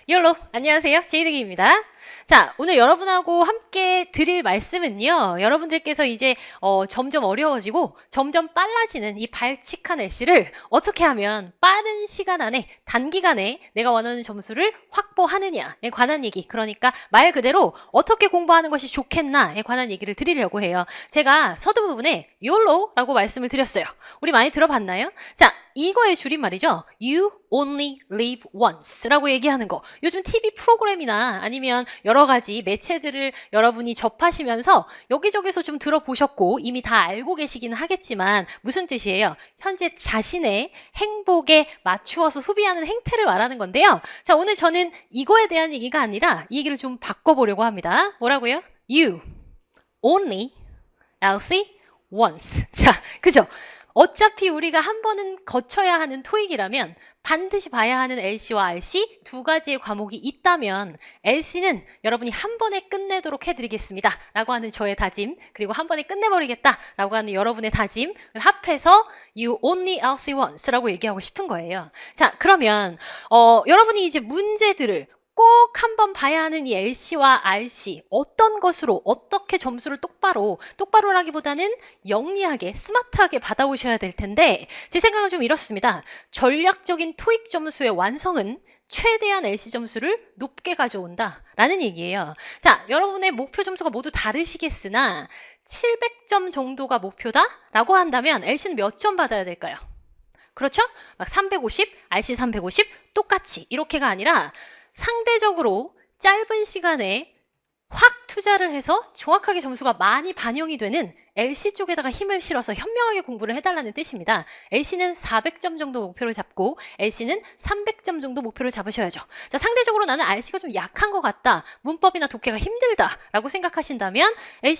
YOLO! 안녕하세요. 제이득입니다. 자, 오늘 여러분하고 함께 드릴 말씀은요. 여러분들께서 이제 점점 어려워지고 점점 빨라지는 이 발칙한 날씨를 어떻게 하면 빠른 시간 안에 단기간에 내가 원하는 점수를 확보하느냐에 관한 얘기, 그러니까 말 그대로 어떻게 공부하는 것이 좋겠나에 관한 얘기를 드리려고 해요. 제가 서두 부분에 YOLO라고 말씀을 드렸어요. 우리 많이 들어봤나요? 자, 이거의 줄임말이죠. You only live once 라고 얘기하는 거. 요즘 TV 프로그램이나 아니면 여러 가지 매체들을 여러분이 접하시면서 여기저기서 좀 들어보셨고 이미 다 알고 계시기는 하겠지만 무슨 뜻이에요? 현재 자신의 행복에 맞추어서 소비하는 행태를 말하는 건데요. 자, 오늘 저는 이거에 대한 얘기가 아니라 이 얘기를 좀 바꿔보려고 합니다. 뭐라고요? You only, Elsie, once. 자, 그죠? 어차피 우리가 한 번은 거쳐야 하는 토익이라면 반드시 봐야 하는 LC와 RC 두 가지의 과목이 있다면 LC는 여러분이 한 번에 끝내도록 해드리겠습니다 라고 하는 저의 다짐, 그리고 한 번에 끝내버리겠다 라고 하는 여러분의 다짐을 합해서 You only LC once 라고 얘기하고 싶은 거예요. 자, 그러면 여러분이 이제 문제들을 꼭 한번 봐야 하는 이 LC와 RC 어떤 것으로 어떻게 점수를 똑바로라기보다는 영리하게 스마트하게 받아오셔야 될 텐데 제 생각은 좀 이렇습니다. 전략적인 토익 점수의 완성은 최대한 LC 점수를 높게 가져온다 라는 얘기예요. 자, 여러분의 목표 점수가 모두 다르시겠으나 700점 정도가 목표다 라고 한다면 LC는 몇 점 받아야 될까요? 그렇죠? 막 350, RC 350 똑같이 이렇게가 아니라 상대적으로 짧은 시간에 확 투자를 해서 정확하게 점수가 많이 반영이 되는 LC 쪽에다가 힘을 실어서 현명하게 공부를 해달라는 뜻입니다. LC는 400점 정도 목표를 잡고 LC는 300점 정도 목표를 잡으셔야죠. 자, 상대적으로 나는 RC가 좀 약한 것 같다. 문법이나 독해가 힘들다 라고 생각하신다면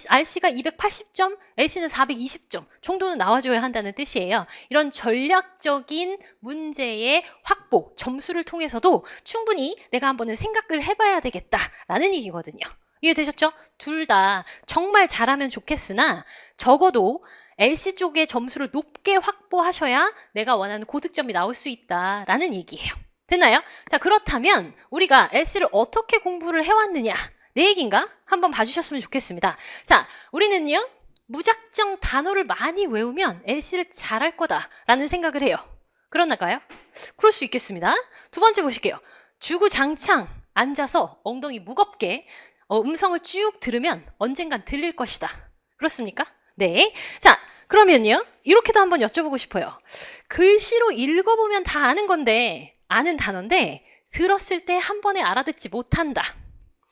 RC가 280점, LC는 420점 정도는 나와줘야 한다는 뜻이에요. 이런 전략적인 문제의 확보, 점수를 통해서도 충분히 내가 한번은 생각을 해봐야 되겠다라는 얘기거든요. 이해되셨죠? 둘 다 정말 잘하면 좋겠으나 적어도 LC 쪽의 점수를 높게 확보하셔야 내가 원하는 고득점이 나올 수 있다라는 얘기예요. 됐나요? 자, 그렇다면 우리가 LC를 어떻게 공부를 해왔느냐 내 얘기인가? 한번 봐주셨으면 좋겠습니다. 자, 우리는요 무작정 단어를 많이 외우면 LC를 잘할 거다라는 생각을 해요. 그렇나까요? 그럴 수 있겠습니다. 두 번째 보실게요. 주구장창 앉아서 엉덩이 무겁게 음성을 쭉 들으면 언젠간 들릴 것이다. 그렇습니까? 네. 자, 그러면요. 이렇게도 한번 여쭤보고 싶어요. 글씨로 읽어보면 다 아는 건데, 아는 단어인데, 들었을 때 한 번에 알아듣지 못한다.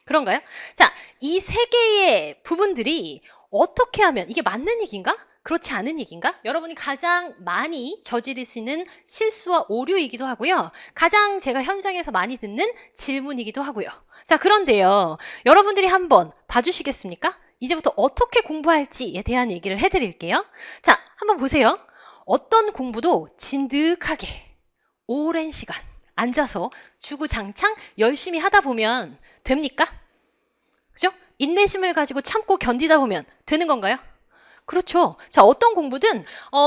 그런가요? 자, 이 세 개의 부분들이 어떻게 하면, 이게 맞는 얘기인가? 그렇지 않은 얘기인가? 여러분이 가장 많이 저지르시는 실수와 오류이기도 하고요. 가장 제가 현장에서 많이 듣는 질문이기도 하고요. 자, 그런데요. 여러분들이 한번 봐주시겠습니까? 이제부터 어떻게 공부할지에 대한 얘기를 해드릴게요. 자, 한번 보세요. 어떤 공부도 진득하게 오랜 시간 앉아서 주구장창 열심히 하다 보면 됩니까? 그죠? 인내심을 가지고 참고 견디다 보면 되는 건가요? 그렇죠. 자, 어떤 공부든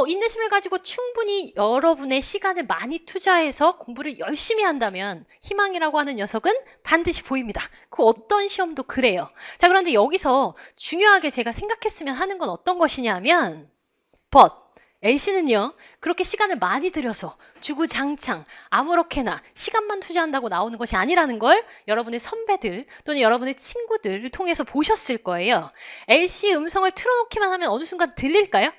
인내심을 가지고 충분히 여러분의 시간을 많이 투자해서 공부를 열심히 한다면 희망이라고 하는 녀석은 반드시 보입니다. 그 어떤 시험도 그래요. 자, 그런데 여기서 중요하게 제가 생각했으면 하는 건 어떤 것이냐면 but LC는요 그렇게 시간을 많이 들여서 주구장창 아무렇게나 시간만 투자한다고 나오는 것이 아니라는 걸 여러분의 선배들 또는 여러분의 친구들을 통해서 보셨을 거예요. LC 음성을 틀어놓기만 하면 어느 순간 들릴까요?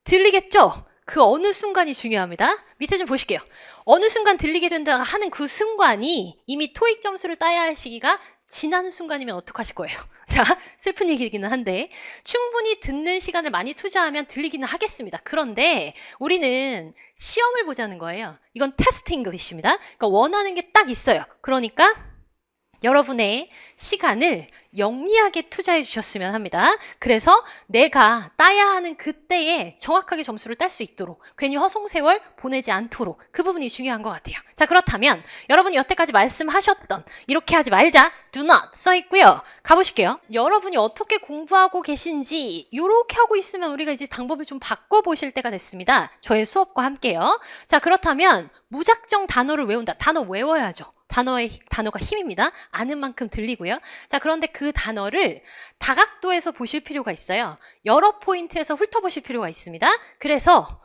들리겠죠? 그 어느 순간이 중요합니다. 밑에 좀 보실게요. 어느 순간 들리게 된다 하는 그 순간이 이미 토익 점수를 따야 할 시기가 지난 순간이면 어떡하실 거예요? 자, 슬픈 얘기이기는 한데 충분히 듣는 시간을 많이 투자하면 들리기는 하겠습니다. 그런데 우리는 시험을 보자는 거예요. 이건 테스트 잉글리시입니다. 그러니까 원하는 게 딱 있어요. 그러니까 여러분의 시간을 영리하게 투자해 주셨으면 합니다. 그래서 내가 따야 하는 그때에 정확하게 점수를 딸 수 있도록 괜히 허송세월 보내지 않도록 그 부분이 중요한 것 같아요. 자, 그렇다면 여러분이 여태까지 말씀하셨던 이렇게 하지 말자, do not 써 있고요. 가보실게요. 여러분이 어떻게 공부하고 계신지 이렇게 하고 있으면 우리가 이제 방법을 좀 바꿔보실 때가 됐습니다. 저의 수업과 함께요. 자, 그렇다면 무작정 단어를 외운다. 단어 외워야죠. 단어가 힘입니다. 아는 만큼 들리고요. 자, 그런데 그 단어를 다각도에서 보실 필요가 있어요. 여러 포인트에서 훑어보실 필요가 있습니다. 그래서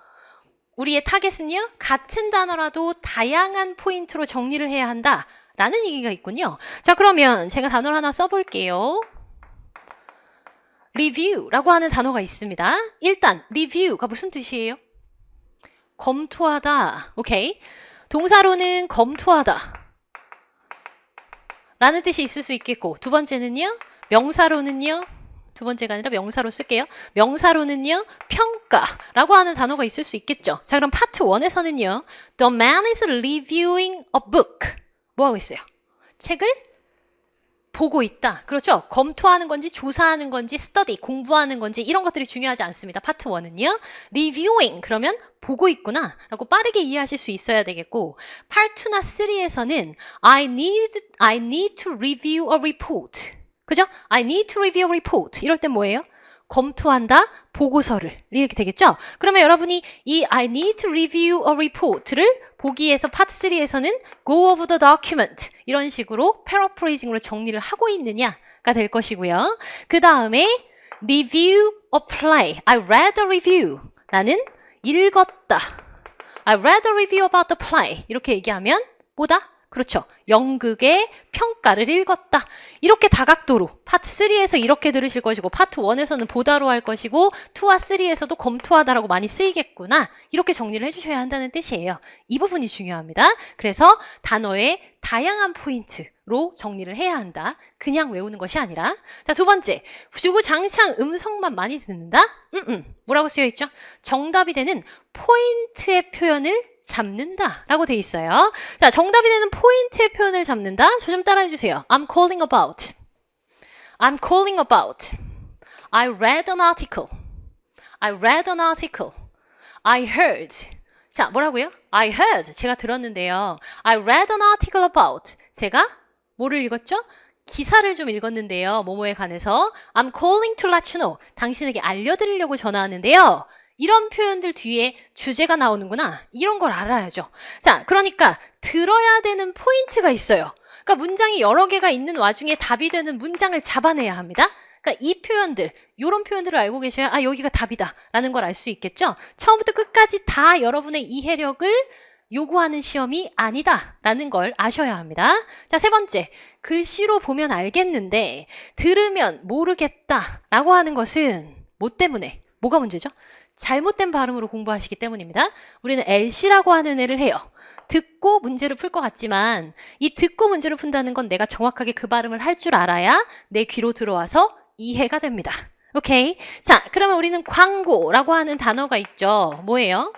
우리의 타겟은요, 같은 단어라도 다양한 포인트로 정리를 해야 한다라는 얘기가 있군요. 자, 그러면 제가 단어를 하나 써볼게요. review라고 하는 단어가 있습니다. 일단 review가 무슨 뜻이에요? 검토하다. 오케이. 동사로는 검토하다 라는 뜻이 있을 수 있겠고, 두 번째는요, 명사로는요, 두 번째가 아니라 명사로 쓸게요. 명사로는요, 평가라고 하는 단어가 있을 수 있겠죠. 자, 그럼 파트 1에서는요, The man is reviewing a book. 뭐 하고 있어요? 책을 보고 있다. 그렇죠? 검토하는 건지 조사하는 건지 study, 공부하는 건지 이런 것들이 중요하지 않습니다. 파트 1은요. reviewing 그러면 보고 있구나 라고 빠르게 이해하실 수 있어야 되겠고, 파트 2나 3에서는 I need to review a report. 그죠? I need to review a report. 이럴 땐 뭐예요? 검토한다, 보고서를 이렇게 되겠죠? 그러면 여러분이 이 I need to review a report를 보기에서 파트 3에서는 go over the document 이런 식으로 paraphrasing으로 정리를 하고 있느냐가 될 것이고요. 그 다음에 review a play. I read a review. 나는 읽었다. I read a review about the play. 이렇게 얘기하면 뭐다? 그렇죠. 연극의 평가를 읽었다. 이렇게 다각도로 파트 3에서 이렇게 들으실 것이고, 파트 1에서는 보다로 할 것이고, 2와 3에서도 검토하다라고 많이 쓰이겠구나. 이렇게 정리를 해주셔야 한다는 뜻이에요. 이 부분이 중요합니다. 그래서 단어의 다양한 포인트로 정리를 해야 한다. 그냥 외우는 것이 아니라. 자, 두 번째. 주구장창 음성만 많이 듣는다? 뭐라고 쓰여있죠? 정답이 되는 포인트의 표현을 잡는다 라고 돼 있어요. 자, 정답이 되는 포인트의 표현을 잡는다. 저 좀 따라해 주세요. I'm calling about. I'm calling about. I read an article. I read an article. I heard. 자, 뭐라고요? I heard. 제가 들었는데요. I read an article about. 제가 뭐를 읽었죠? 기사를 좀 읽었는데요. 뭐뭐에 관해서. I'm calling to let you know. 당신에게 알려드리려고 전화하는데요. 이런 표현들 뒤에 주제가 나오는구나. 이런 걸 알아야죠. 자, 그러니까 들어야 되는 포인트가 있어요. 그러니까 문장이 여러 개가 있는 와중에 답이 되는 문장을 잡아내야 합니다. 그러니까 이 표현들, 이런 표현들을 알고 계셔야 아, 여기가 답이다 라는 걸 알 수 있겠죠. 처음부터 끝까지 다 여러분의 이해력을 요구하는 시험이 아니다 라는 걸 아셔야 합니다. 자, 세 번째. 글씨로 보면 알겠는데 들으면 모르겠다 라고 하는 것은 뭐 때문에? 뭐가 문제죠? 잘못된 발음으로 공부하시기 때문입니다. 우리는 LC라고 하는 애를 해요. 듣고 문제를 풀 것 같지만 이 듣고 문제를 푼다는 건 내가 정확하게 그 발음을 할 줄 알아야 내 귀로 들어와서 이해가 됩니다. 오케이? 자, 그러면 우리는 광고라고 하는 단어가 있죠. 뭐예요?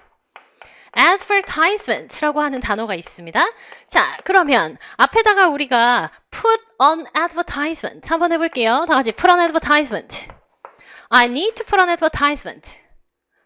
advertisement라고 하는 단어가 있습니다. 자, 그러면 앞에다가 우리가 put on advertisement 한번 해볼게요. 다 같이 put on advertisement. I need to put on advertisement.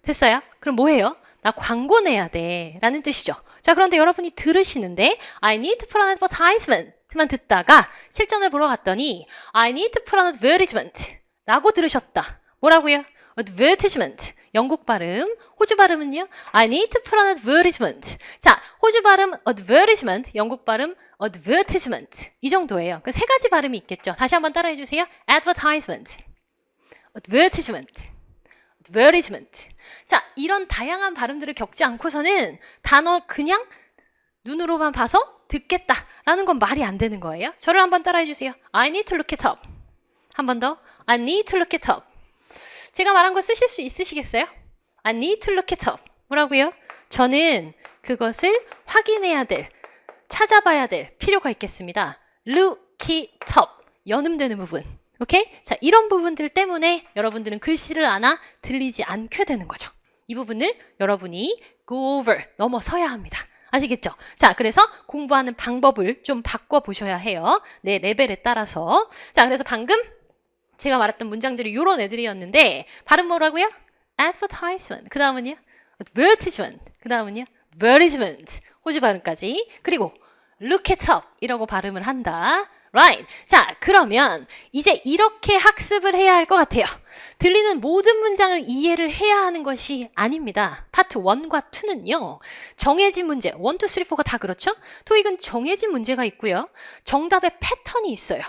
됐어요? 그럼 뭐예요? 나 광고 내야 돼 라는 뜻이죠. 자, 그런데 여러분이 들으시는데 I need to put on advertisement만 듣다가 실전을 보러 갔더니 I need to put on advertisement 라고 들으셨다. 뭐라고요? advertisement. 영국 발음. 호주 발음은요? I need to put on advertisement. 자, 호주 발음 advertisement, 영국 발음 advertisement. 이 정도예요. 그 세 가지 발음이 있겠죠. 다시 한번 따라해 주세요. advertisement, advertisement, advertisement. 자, 이런 다양한 발음들을 겪지 않고서는 단어 그냥 눈으로만 봐서 듣겠다라는 건 말이 안 되는 거예요. 저를 한번 따라해 주세요. I need to look it up. 한 번 더. I need to look it up. 제가 말한 거 쓰실 수 있으시겠어요? I need to look it up. 뭐라고요? 저는 그것을 확인해야 될, 찾아봐야 될 필요가 있겠습니다. Look it up. 연음되는 부분. 오케이? 자, 이런 부분들 때문에 여러분들은 글씨를 아나 들리지 않게 되는 거죠. 이 부분을 여러분이 go over, 넘어서야 합니다. 아시겠죠? 자, 그래서 공부하는 방법을 좀 바꿔보셔야 해요. 내 레벨에 따라서. 자, 그래서 방금 제가 말했던 문장들이 이런 애들이었는데 발음 뭐라고요? advertisement. 그 다음은요? advertisement. 그 다음은요? advertisement. 호주 발음까지. 그리고 look it up 이라고 발음을 한다. Right. 자, 그러면 이제 이렇게 학습을 해야 할 것 같아요. 들리는 모든 문장을 이해를 해야 하는 것이 아닙니다. 파트 1과 2는요. 정해진 문제, 1, 2, 3, 4가 다 그렇죠? 토익은 정해진 문제가 있고요. 정답의 패턴이 있어요.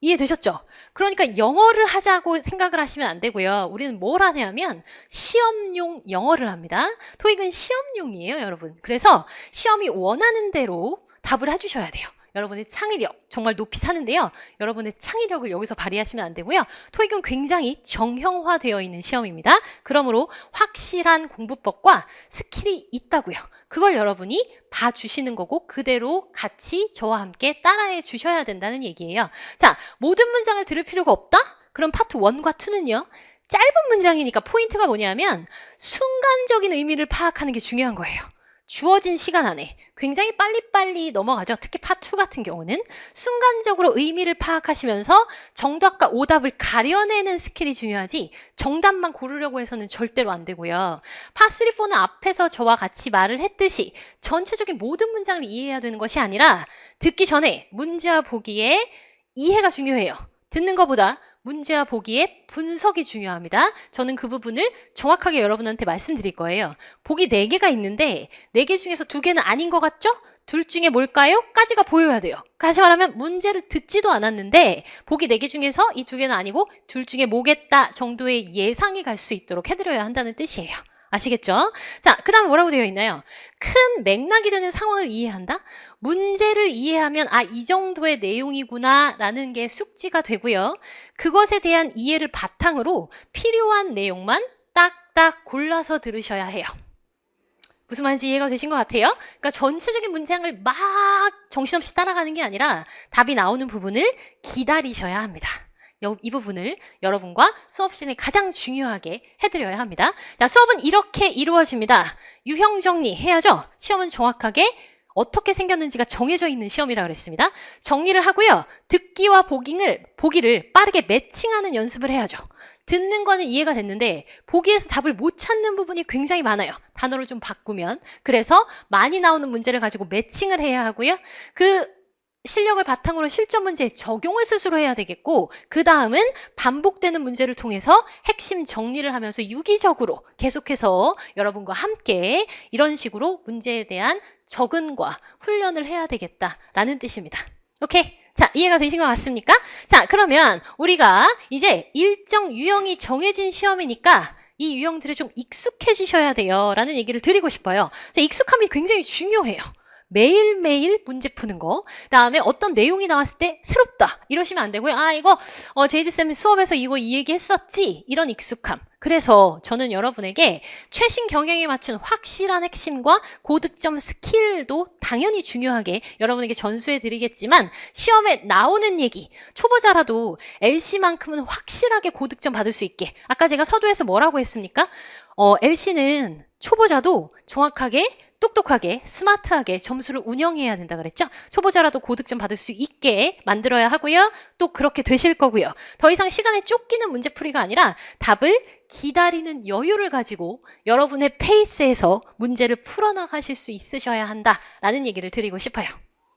이해되셨죠? 그러니까 영어를 하자고 생각을 하시면 안 되고요. 우리는 뭘 하냐면 시험용 영어를 합니다. 토익은 시험용이에요, 여러분. 그래서 시험이 원하는 대로 답을 해주셔야 돼요. 여러분의 창의력 정말 높이 사는데요. 여러분의 창의력을 여기서 발휘하시면 안 되고요. 토익은 굉장히 정형화되어 있는 시험입니다. 그러므로 확실한 공부법과 스킬이 있다고요. 그걸 여러분이 봐주시는 거고 그대로 같이 저와 함께 따라해 주셔야 된다는 얘기예요. 자, 모든 문장을 들을 필요가 없다? 그럼 파트 1과 2는요. 짧은 문장이니까 포인트가 뭐냐면 순간적인 의미를 파악하는 게 중요한 거예요. 주어진 시간 안에 굉장히 빨리빨리 넘어가죠. 특히 파2 같은 경우는 순간적으로 의미를 파악하시면서 정답과 오답을 가려내는 스킬이 중요하지 정답만 고르려고 해서는 절대로 안 되고요. 파3, 4는 앞에서 저와 같이 말을 했듯이 전체적인 모든 문장을 이해해야 되는 것이 아니라 듣기 전에 문제와 보기에 이해가 중요해요. 듣는 것보다 문제와 보기에 분석이 중요합니다. 저는 그 부분을 정확하게 여러분한테 말씀드릴 거예요. 보기 4개가 있는데 4개 중에서 2개는 아닌 것 같죠? 둘 중에 뭘까요? 까지가 보여야 돼요. 다시 말하면 문제를 듣지도 않았는데 보기 4개 중에서 이 2개는 아니고 둘 중에 뭐겠다 정도의 예상이 갈 수 있도록 해드려야 한다는 뜻이에요. 아시겠죠? 자, 그 다음 뭐라고 되어 있나요? 큰 맥락이 되는 상황을 이해한다? 문제를 이해하면 이 정도의 내용이구나 라는 게 숙지가 되고요. 그것에 대한 이해를 바탕으로 필요한 내용만 딱딱 골라서 들으셔야 해요. 무슨 말인지 이해가 되신 것 같아요? 그러니까 전체적인 문장을 막 정신없이 따라가는 게 아니라 답이 나오는 부분을 기다리셔야 합니다. 이 부분을 여러분과 수업 시간에 가장 중요하게 해드려야 합니다. 자, 수업은 이렇게 이루어집니다. 유형 정리 해야죠. 시험은 정확하게 어떻게 생겼는지가 정해져 있는 시험이라고 그랬습니다. 정리를 하고요. 듣기와 보기를 빠르게 매칭하는 연습을 해야죠. 듣는 거는 이해가 됐는데 보기에서 답을 못 찾는 부분이 굉장히 많아요. 단어를 좀 바꾸면. 그래서 많이 나오는 문제를 가지고 매칭을 해야 하고요. 그 실력을 바탕으로 실전 문제에 적용을 스스로 해야 되겠고 그 다음은 반복되는 문제를 통해서 핵심 정리를 하면서 유기적으로 계속해서 여러분과 함께 이런 식으로 문제에 대한 적응과 훈련을 해야 되겠다라는 뜻입니다. 오케이? 자, 이해가 되신 것 같습니까? 자, 그러면 우리가 이제 일정 유형이 정해진 시험이니까 이 유형들에 좀 익숙해지셔야 돼요 라는 얘기를 드리고 싶어요. 자, 익숙함이 굉장히 중요해요. 매일매일 문제 푸는 거. 그다음에 어떤 내용이 나왔을 때 새롭다 이러시면 안 되고요. 이거 제이지쌤 수업에서 이거 이 얘기 했었지 이런 익숙함. 그래서 저는 여러분에게 최신 경향에 맞춘 확실한 핵심과 고득점 스킬도 당연히 중요하게 여러분에게 전수해 드리겠지만 시험에 나오는 얘기 초보자라도 LC만큼은 확실하게 고득점 받을 수 있게 아까 제가 서두에서 뭐라고 했습니까? LC는 초보자도 정확하게 똑똑하게 스마트하게 점수를 운영해야 된다 그랬죠? 초보자라도 고득점 받을 수 있게 만들어야 하고요. 또 그렇게 되실 거고요. 더 이상 시간에 쫓기는 문제풀이가 아니라 답을 기다리는 여유를 가지고 여러분의 페이스에서 문제를 풀어나가실 수 있으셔야 한다라는 얘기를 드리고 싶어요.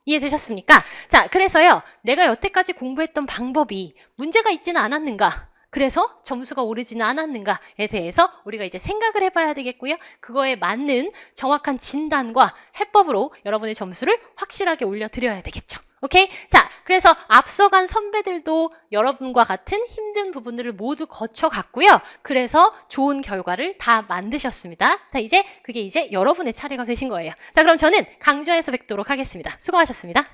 이해되셨습니까? 자, 그래서요. 내가 여태까지 공부했던 방법이 문제가 있지는 않았는가? 그래서 점수가 오르지는 않았는가에 대해서 우리가 이제 생각을 해봐야 되겠고요. 그거에 맞는 정확한 진단과 해법으로 여러분의 점수를 확실하게 올려드려야 되겠죠. 오케이? 자, 그래서 앞서간 선배들도 여러분과 같은 힘든 부분들을 모두 거쳐갔고요. 그래서 좋은 결과를 다 만드셨습니다. 자, 그게 이제 여러분의 차례가 되신 거예요. 자, 그럼 저는 강좌에서 뵙도록 하겠습니다. 수고하셨습니다.